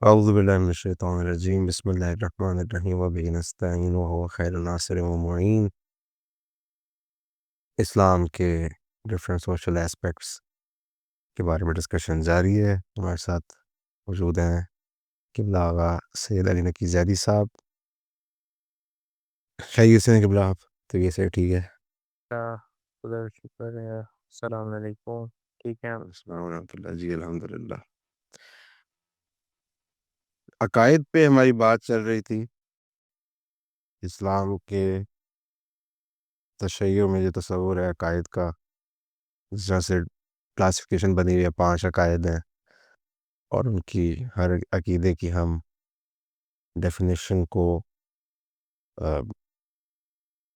أعوذ بالله من الشيطان الرجيم بسم الله الرحمن الرحيم وبه نستعين وهو خير الناصر ومعين. اسلام کے ڈفرینٹ سوشل اسپیکٹس کے بارے میں ڈسکشن جاری ہے. ہمارے ساتھ موجود ہیں قبلہ آغا سید علی نقی زیدی صاحب. خیریت سے ہیں قبلہ آپ؟ تو یہ سے ٹھیک ہے. خدا کا شکر ہے. السلام علیکم. ٹھیک ہے. السلام ورحمۃ اللہ. جی الحمدللہ. عقائد پہ ہماری بات چل رہی تھی. اسلام کے تشیع میں جو تصور ہے عقائد کا، جس طرح سے کلاسیفیکیشن بنی ہوئی ہے، 5 عقائد ہیں اور ان کی ہر عقیدے کی ہم ڈیفینیشن کو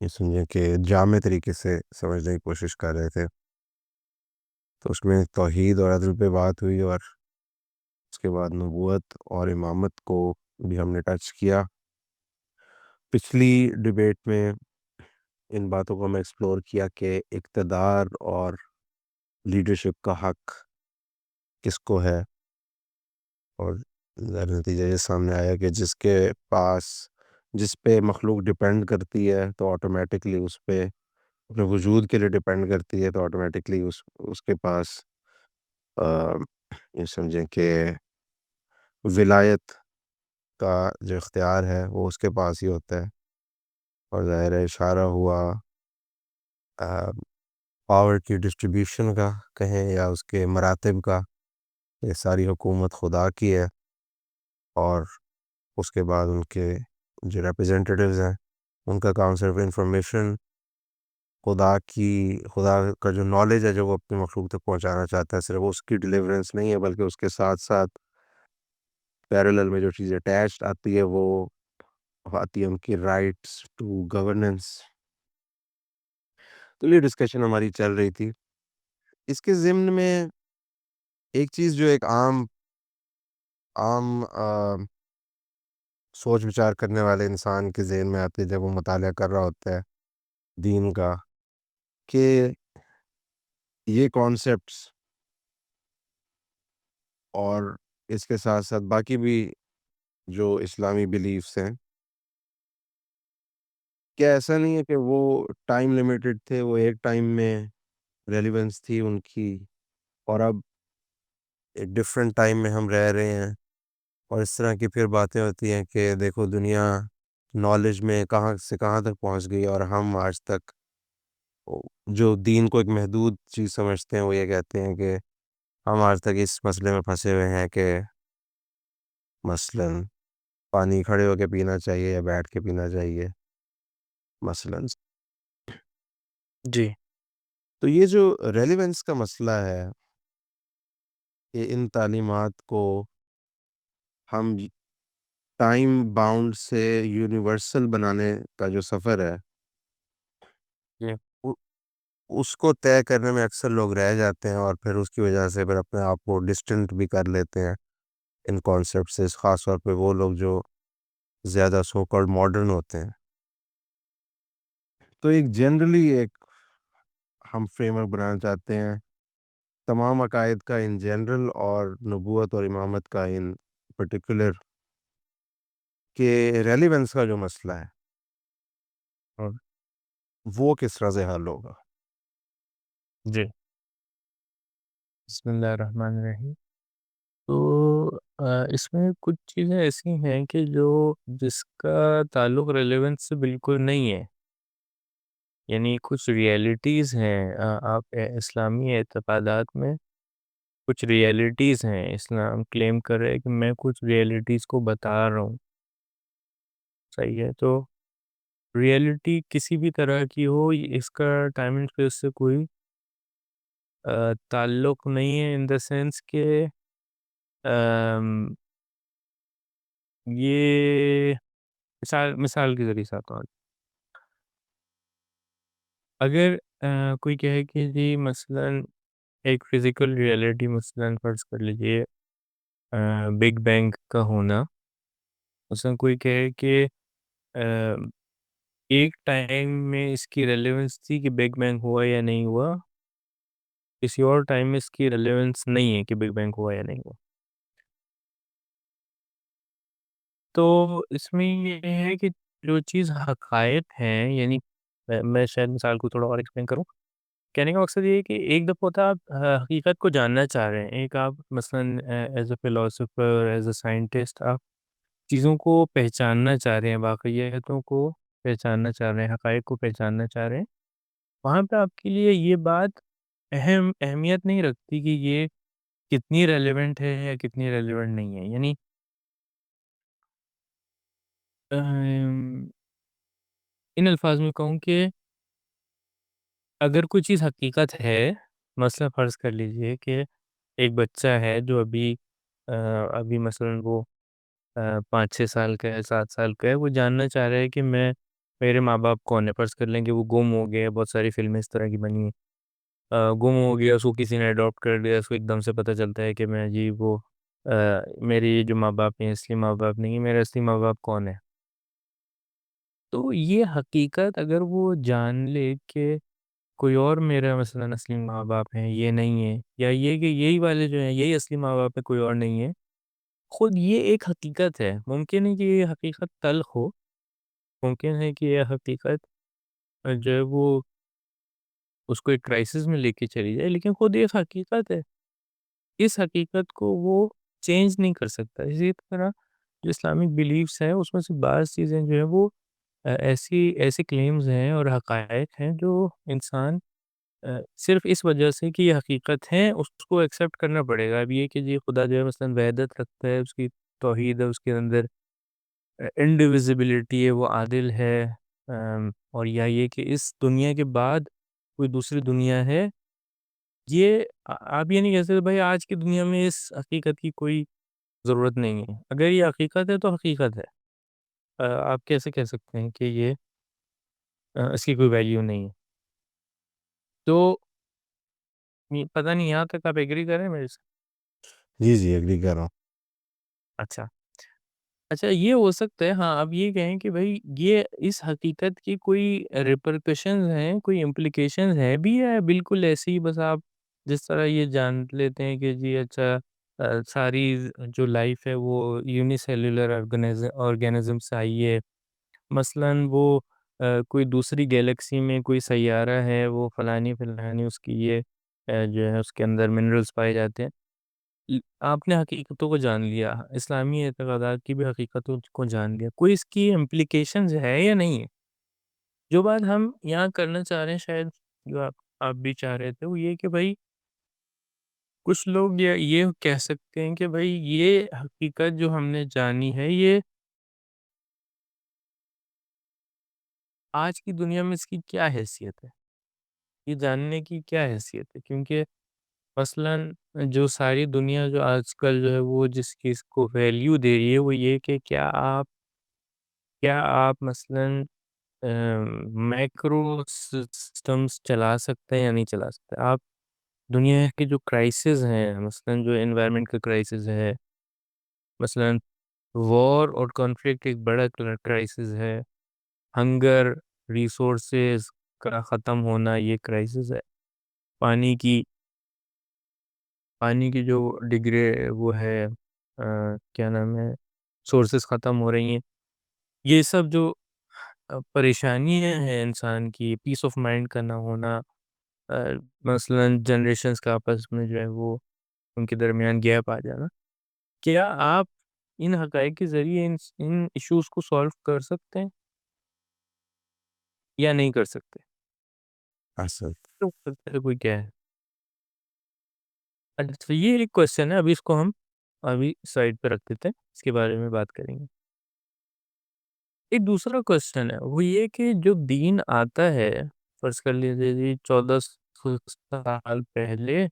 یہ سمجھیں کہ جامع طریقے سے سمجھنے کی کوشش کر رہے تھے. تو اس میں توحید اور عدل پہ بات ہوئی، اور اس کے بعد نبوت اور امامت کو بھی ہم نے ٹچ کیا. پچھلی ڈیبیٹ میں ان باتوں کو ہم ایکسپلور کیا کہ اقتدار اور لیڈرشپ کا حق کس کو ہے، اور ظاہر نتیجہ یہ سامنے آیا کہ جس پہ مخلوق ڈپینڈ کرتی ہے تو آٹومیٹکلی اس پہ اپنے وجود کے لیے ڈپینڈ کرتی ہے، تو آٹومیٹکلی اس کے پاس یہ سمجھیں کہ ولایت کا جو اختیار ہے وہ اس کے پاس ہی ہوتا ہے. اور ظاہر ہے اشارہ ہوا پاور کی ڈسٹریبیوشن کا کہیں یا اس کے مراتب کا. یہ ساری حکومت خدا کی ہے، اور اس کے بعد ان کے جو ریپرزینٹیٹیوز ہیں ان کا کام صرف انفارمیشن خدا کا جو نالج ہے جو وہ اپنی مخلوق تک پہنچانا چاہتا ہے، صرف اس کی ڈیلیورنس نہیں ہے بلکہ اس کے ساتھ ساتھ پیرالل میں جو چیز اٹیچڈ آتی ہے وہ آتی ہے ان کی رائٹس ٹو گورننس. تو یہ ڈسکشن ہماری چل رہی تھی. اس کے ضمن میں ایک چیز جو ایک عام سوچ بچار کرنے والے انسان کے ذہن میں آتی ہے جب وہ مطالعہ کر رہا ہوتا ہے دین کا، کہ یہ کانسیپٹس اور اس کے ساتھ ساتھ باقی بھی جو اسلامی بیلیفس ہیں، کیا ایسا نہیں ہے کہ وہ ٹائم لیمیٹڈ تھے، وہ ایک ٹائم میں ریلیونس تھی ان کی، اور اب ایک ڈفرینٹ ٹائم میں ہم رہ رہے ہیں، اور اس طرح کی پھر باتیں ہوتی ہیں کہ دیکھو دنیا نالج میں کہاں سے کہاں تک پہنچ گئی، اور ہم آج تک جو دین کو ایک محدود چیز سمجھتے ہیں وہ یہ کہتے ہیں کہ ہم آج تک اس مسئلے میں پھنسے ہوئے ہیں کہ مثلاً پانی کھڑے ہو کے پینا چاہیے یا بیٹھ کے پینا چاہیے مثلاً. جی. تو یہ جو ریلیونس کا مسئلہ ہے، کہ ان تعلیمات کو ہم ٹائم باؤنڈ سے یونیورسل بنانے کا جو سفر ہے جی. وہ- اس کو طے کرنے میں اکثر لوگ رہ جاتے ہیں، اور پھر اس کی وجہ سے پھر اپنے آپ کو ڈسٹنٹ بھی کر لیتے ہیں ان کانسیپٹ سے، خاص طور پہ وہ لوگ جو زیادہ سو کالڈ ماڈرن ہوتے ہیں. تو ایک جنرلی ایک ہم فریم ورک بنانا چاہتے ہیں تمام عقائد کا ان جنرل، اور نبوت اور امامت کا ان پرٹیکولر، کہ ریلیونس کا جو مسئلہ ہے اور وہ کس طرح سے حل ہوگا. جی. بسم اللہ الرحمن الرحیم. تو اس میں کچھ چیزیں ایسی ہیں کہ جس کا تعلق ریلیونس سے بالکل نہیں ہے. یعنی کچھ ریئلٹیز ہیں آپ اسلامی اعتقادات میں کچھ ریئلٹیز ہیں. اسلام کلیم کر رہے کہ میں کچھ ریئلٹیز کو بتا رہا ہوں. صحیح ہے. تو ریئلٹی کسی بھی طرح کی ہو، اس کا ٹائم اینڈ اسپیس سے کوئی تعلق نہیں ہے، ان دا سینس کہ یہ مثال کے ذریعے سے آتا ہوں. اگر کوئی کہے کہ جی مثلاً ایک فزیکل ریئلٹی، مثلاً فرض کر لیجیے بگ بینگ کا ہونا. مثلاً کوئی کہے کہ ایک ٹائم میں اس کی ریلیونس تھی کہ بگ بینگ ہوا یا نہیں ہوا، کسی اور ٹائم میں اس کی ریلیونس نہیں ہے کہ بگ بینگ ہوا یا نہیں ہوا. تو اس میں یہ ہے کہ جو چیز حقائق ہیں، یعنی میں شاید مثال کو تھوڑا اور ایکسپلین کروں۔ کہنے کا مقصد یہ ہے کہ ایک دفعہ ہوتا ہے آپ حقیقت کو جاننا چاہ رہے ہیں، ایک آپ مثلاً as a philosopher, as a scientist آپ چیزوں کو پہچاننا چاہ رہے ہیں، واقعیتوں کو پہچاننا چاہ رہے ہیں، حقائق کو پہچاننا چاہ رہے ہیں، وہاں پہ آپ کے لیے یہ بات اہمیت نہیں رکھتی کہ یہ کتنی ریلیونٹ ہے یا کتنی ریلیونٹ نہیں ہے، یعنی ان الفاظ میں کہوں کہ اگر کوئی چیز حقیقت ہے، مثلا فرض کر لیجئے کہ ایک بچہ ہے جو ابھی مثلاً وہ 5-6 سال کا ہے، 7 سال کا ہے، وہ جاننا چاہ رہا ہے کہ میرے ماں باپ کون ہے، فرض کر لیں کہ وہ گم ہو گئے، بہت ساری فلمیں اس طرح کی بنی ہیں، گم ہو گیا، اس کو کسی نے اڈاپٹ کر لیا، اس کو ایک دم سے پتہ چلتا ہے کہ میں جی وہ میری جو ماں باپ ہیں اصلی ماں باپ نہیں، میرے اصلی ماں باپ کون ہے؟ تو یہ حقیقت اگر وہ جان لے کہ کوئی اور میرا مثلاً اصلی ماں باپ ہیں، یہ نہیں ہے، یا یہ کہ یہی والے جو ہیں یہی اصلی ماں باپ ہیں، کوئی اور نہیں ہے، خود یہ ایک حقیقت ہے۔ ممکن ہے کہ یہ حقیقت تلخ ہو، ممکن ہے کہ یہ حقیقت جو ہے وہ اس کو ایک کرائسس میں لے کے چلی جائے، لیکن خود ایک حقیقت ہے۔ اس حقیقت کو وہ چینج نہیں کر سکتا۔ اسی طرح جو اسلامک بلیفس ہیں اس میں سے بعض چیزیں جو ہیں وہ ایسی کلیمز ہیں اور حقائق ہیں جو انسان صرف اس وجہ سے کہ یہ حقیقت ہیں اس کو ایکسیپٹ کرنا پڑے گا۔ اب یہ کہ جی خدا جو ہے مثلاً وحدت رکھتا ہے، اس کی توحید ہے، اس کے اندر انڈیویزیبلٹی ہے، وہ عادل ہے، اور یا یہ کہ اس دنیا کے بعد کوئی دوسری دنیا ہے، یہ آپ یہ نہیں کہہ سکتے بھائی آج کی دنیا میں اس حقیقت کی کوئی ضرورت نہیں ہے۔ اگر یہ حقیقت ہے تو حقیقت ہے، آپ کیسے کہہ سکتے ہیں کہ یہ اس کی کوئی ویلیو نہیں ہے؟ تو پتہ نہیں یہاں تک آپ ایگری کریں میرے سے؟ جی جی ایگری کر رہا ہوں. اچھا اچھا، یہ ہو سکتا ہے ہاں، اب یہ کہیں کہ بھائی یہ اس حقیقت کی کوئی ریپرکشنز ہیں، کوئی امپلیکیشنز ہیں بھی، ہے بالکل ایسے ہی بس آپ جس طرح یہ جان لیتے ہیں کہ جی اچھا ساری جو لائف ہے وہ یونی سیلولر آرگینزم سے آئی ہے، مثلاً وہ کوئی دوسری گیلیکسی میں کوئی سیارہ ہے، وہ فلانی فلانی اس کی یہ جو ہے اس کے اندر منرلز پائے جاتے ہیں۔ آپ نے حقیقتوں کو جان لیا، اسلامی اعتقادات کی بھی حقیقتوں کو جان لیا، کوئی اس کی امپلیکیشنز ہے یا نہیں ہے؟ جو بات ہم یہاں کرنا چاہ رہے ہیں شاید، جو آپ بھی چاہ رہے تھے، وہ یہ کہ بھائی کچھ لوگ یہ کہہ سکتے ہیں کہ بھائی یہ حقیقت جو ہم نے جانی ہے، یہ آج کی دنیا میں اس کی کیا حیثیت ہے؟ یہ جاننے کی کیا حیثیت ہے؟ کیونکہ مثلاً جو ساری دنیا جو آج کل جو ہے وہ جس چیز کو ویلیو دے رہی ہے وہ یہ کہ کیا آپ مثلاً میکرو سسٹمز چلا سکتے ہیں یا نہیں چلا سکتے؟ آپ دنیا کے جو کرائسز ہیں، مثلاً جو انوائرمنٹ کا کرائسز ہے، مثلاً وار اور کانفلکٹ ایک بڑا کرائسز ہے، ہنگر، ریسورسز کا ختم ہونا یہ کرائسز ہے، پانی کی پانی کی جو ڈگرے وہ ہے کیا نام ہے، سورسز ختم ہو رہی ہیں، یہ سب جو پریشانیاں ہیں انسان کی، پیس آف مائنڈ کا نہ ہونا، مثلاً جنریشنز کا آپس میں جو ہے وہ ان کے درمیان گیپ آ جانا، کیا آپ ان حقائق کے ذریعے ان ایشوز کو سالو کر سکتے ہیں یا نہیں کر سکتے؟ اصل کیوں کر سکتے ہیں؟ کوئی کیا ہے؟ اچھا یہ ایک کوشچن ہے، ابھی اس کو ہم ابھی سائڈ پہ رکھ دیتے ہیں، اس کے بارے میں بات کریں گے۔ ایک دوسرا کوشچن ہے وہ یہ کہ جو دین آتا ہے، فرض کر لیجیے جی 1400 سال پہلے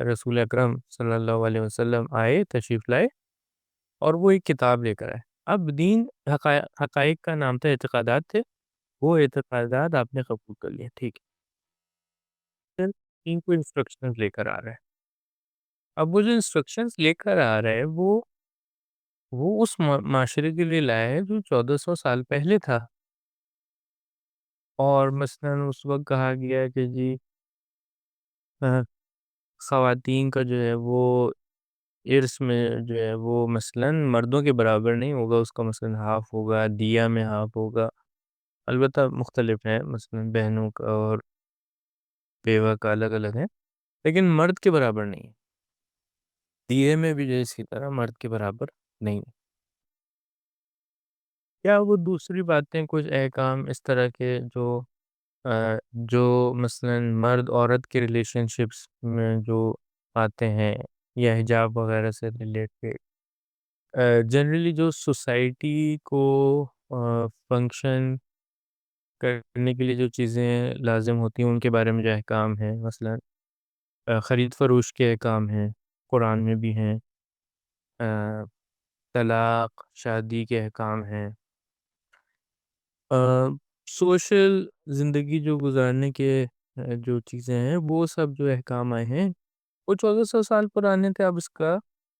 رسول اکرم صلی اللہ علیہ وسلم آئے، تشریف لائے، اور وہ ایک کتاب لے کر آئے۔ اب دین حقائق کا نام تھا، اعتقادات تھے، وہ اعتقادات آپ نے قبول کر لیا، ٹھیک ہے، پھر دین کو انسٹرکشنز لے کر آ رہا ہے۔ اب وہ جو انسٹرکشنز لے کر آ رہا ہے وہ اس معاشرے کے لیے لایا ہے جو 1400 سال پہلے تھا، اور مثلاً اس وقت کہا گیا کہ جی خواتین کا جو ہے وہ ارث میں جو ہے وہ مثلاً مردوں کے برابر نہیں ہوگا، اس کا مثلاً ہاف ہوگا، دیا میں ہاف ہوگا، البتہ مختلف ہے، مثلاً بہنوں کا اور بیوہ کا الگ الگ ہے، لیکن مرد کے برابر نہیں ہے، دیے میں بھی جو اسی طرح مرد کے برابر نہیں ہے۔ کیا وہ دوسری باتیں کچھ احکام اس طرح کے جو مثلاً مرد عورت کے ریلیشن شپس میں جو آتے ہیں یا حجاب وغیرہ سے ریلیٹڈ، جنرلی جو سوسائٹی کو فنکشن کرنے کے لیے جو چیزیں لازم ہوتی ہیں ان کے بارے میں جو احکام ہیں، مثلاً خرید فروش کے احکام ہیں، قرآن میں بھی ہیں، طلاق، شادی کے احکام ہیں، سوشل زندگی جو گزارنے کے جو چیزیں ہیں وہ سب جو احکام آئے ہیں وہ 1400 سال پرانے تھے۔ اب اس کا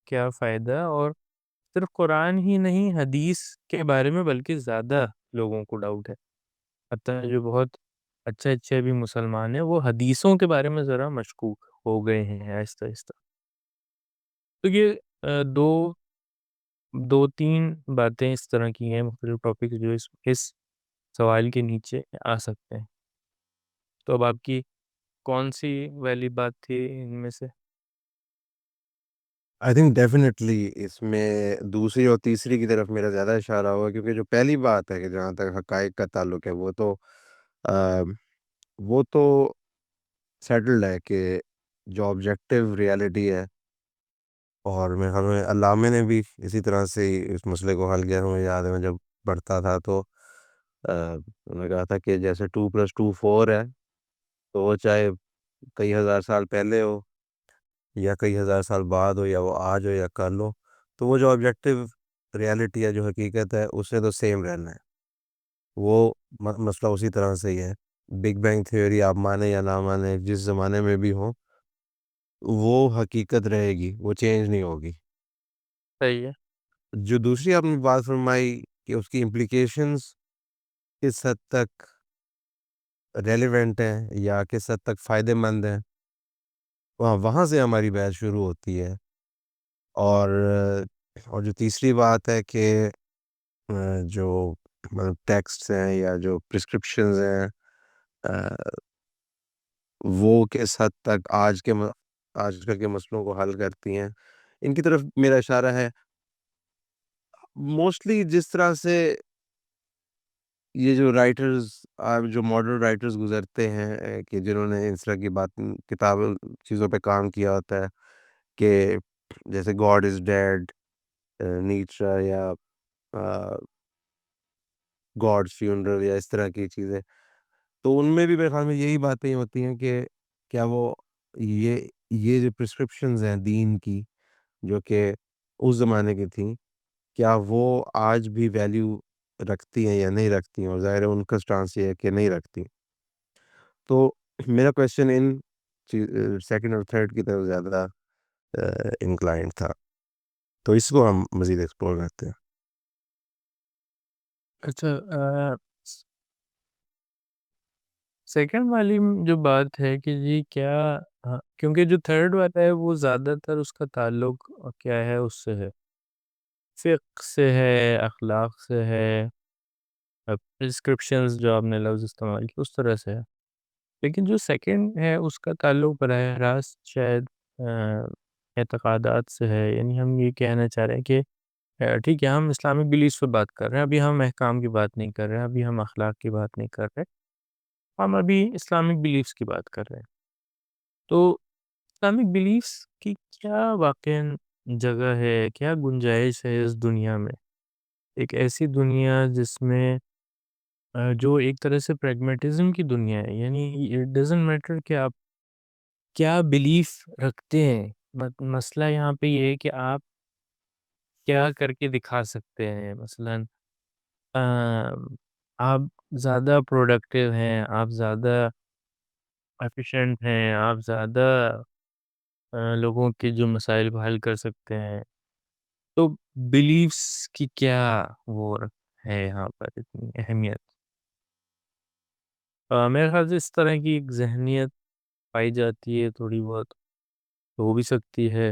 کیا فائدہ؟ اور صرف قرآن ہی نہیں، حدیث کے بارے میں بلکہ زیادہ لوگوں کو ڈاؤٹ ہے، حتیٰ جو بہت اچھے اچھے بھی مسلمان ہیں وہ حدیثوں کے بارے میں ذرا مشکوک ہو گئے ہیں آہستہ آہستہ۔ تو یہ دو دو تین باتیں اس طرح کی ہیں، مختلف ٹاپک جو اس سوال کے نیچے آ سکتے ہیں۔ تو اب آپ کی کون سی والی بات تھی ان میں سے؟ آئی تھنک ڈیفینیٹلی اس میں دوسری اور تیسری کی طرف میرا زیادہ اشارہ ہوگا، کیونکہ جو پہلی بات ہے کہ جہاں تک حقائق کا تعلق ہے آ، وہ تو سیٹلڈ ہے کہ جو آبجیکٹیو ریالٹی ہے، اور میرے خیال میں علامہ نے بھی اسی طرح سے ہی اس مسئلے کو حل کیا۔ ہمیں یاد ہے میں جب پڑھتا تھا تو انہوں نے کہا تھا کہ جیسے 2+2 4 ہے، تو وہ چاہے کئی ہزار سال پہلے ہو یا کئی ہزار سال بعد ہو، یا وہ آج ہو یا کل ہو، تو وہ جو آبجیکٹیو ریالٹی ہے، جو حقیقت ہے، اس سے تو سیم رہنا ہے۔ وہ مسئلہ اسی طرح سے ہی ہے۔ بگ بینگ تھیوری آپ مانیں یا نہ مانیں، جس زمانے میں بھی ہو، وہ حقیقت رہے گی، وہ چینج نہیں ہوگی۔ صحیح ہے۔ جو دوسری آپ نے بات فرمائی کہ اس کی امپلیکیشنز کس حد تک ریلیونٹ ہیں یا کس حد تک فائدہ مند ہیں، وہاں سے ہماری بحث شروع ہوتی ہے۔ اور اور جو تیسری بات ہے کہ جو مطلب ٹیکسٹ ہیں یا جو پرسکرپشنز ہیں، وہ کس حد تک آج کل کے مسئلوں کو حل کرتی ہیں، ان کی طرف میرا اشارہ ہے۔ موسٹلی جس طرح سے یہ جو رائٹرز، جو ماڈرن رائٹرز گزرتے ہیں، کہ جنہوں نے اس طرح کی کتاب چیزوں پہ کام کیا ہوتا ہے، کہ جیسے گاڈ از ڈیڈ، نیچرا، یا گاڈز فیونرل، یا اس طرح کی چیزیں، تو ان میں بھی میرے خیال میں یہی باتیں ہوتی ہیں کہ کیا وہ یہ جو پرسکرپشنز ہیں دین کی، جو کہ اس زمانے کی تھیں، کیا وہ آج بھی ویلیو رکھتی ہیں یا نہیں رکھتی ہیں؟ اور ظاہر ہے ان کا سٹانس یہ ہے کہ نہیں رکھتی۔ تو میرا کویشچن ان سیکنڈ اور تھرڈ کی طرف زیادہ انکلائنڈ تھا، تو اس کو ہم مزید ایکسپلور کرتے ہیں۔ اچھا، سیکنڈ والی جو بات ہے کہ جی کیا، کیونکہ جو تھرڈ والا ہے وہ زیادہ تر اس کا تعلق کیا ہے، اس سے ہے، فقہ سے ہے، اخلاق سے ہے، پرسکرپشنز جو آپ نے لفظ استعمال کی اس طرح سے ہے، لیکن جو سیکنڈ ہے اس کا تعلق براہ راست شاید اعتقادات سے ہے۔ یعنی ہم یہ کہنا چاہ رہے ہیں کہ ٹھیک ہے، ہم اسلامک بلیفس پہ بات کر رہے ہیں، ابھی ہم احکام کی بات نہیں کر رہے ہیں، ابھی ہم اخلاق کی بات نہیں کر رہے، ہم ابھی اسلامک بلیفس کی بات کر رہے ہیں۔ تو اسلامک بلیفس کی کیا واقع جگہ ہے، کیا گنجائش ہے اس دنیا میں، ایک ایسی دنیا جس میں جو ایک طرح سے پریگمیٹزم کی دنیا ہے، یعنی اٹ ڈزنٹ میٹر کہ آپ کیا بلیف رکھتے ہیں، مسئلہ یہاں پہ یہ ہے کہ آپ کیا کر کے دکھا سکتے ہیں۔ مثلاً آپ زیادہ پروڈکٹیو ہیں، آپ زیادہ ایفیشینٹ ہیں، آپ زیادہ لوگوں کے جو مسائل کو حل کر سکتے ہیں، تو بلیفس کی کیا وہ ہے یہاں پر اتنی اہمیت؟ میرے خیال سے اس طرح کی ایک ذہنیت پائی جاتی ہے، تھوڑی بہت ہو بھی سکتی ہے۔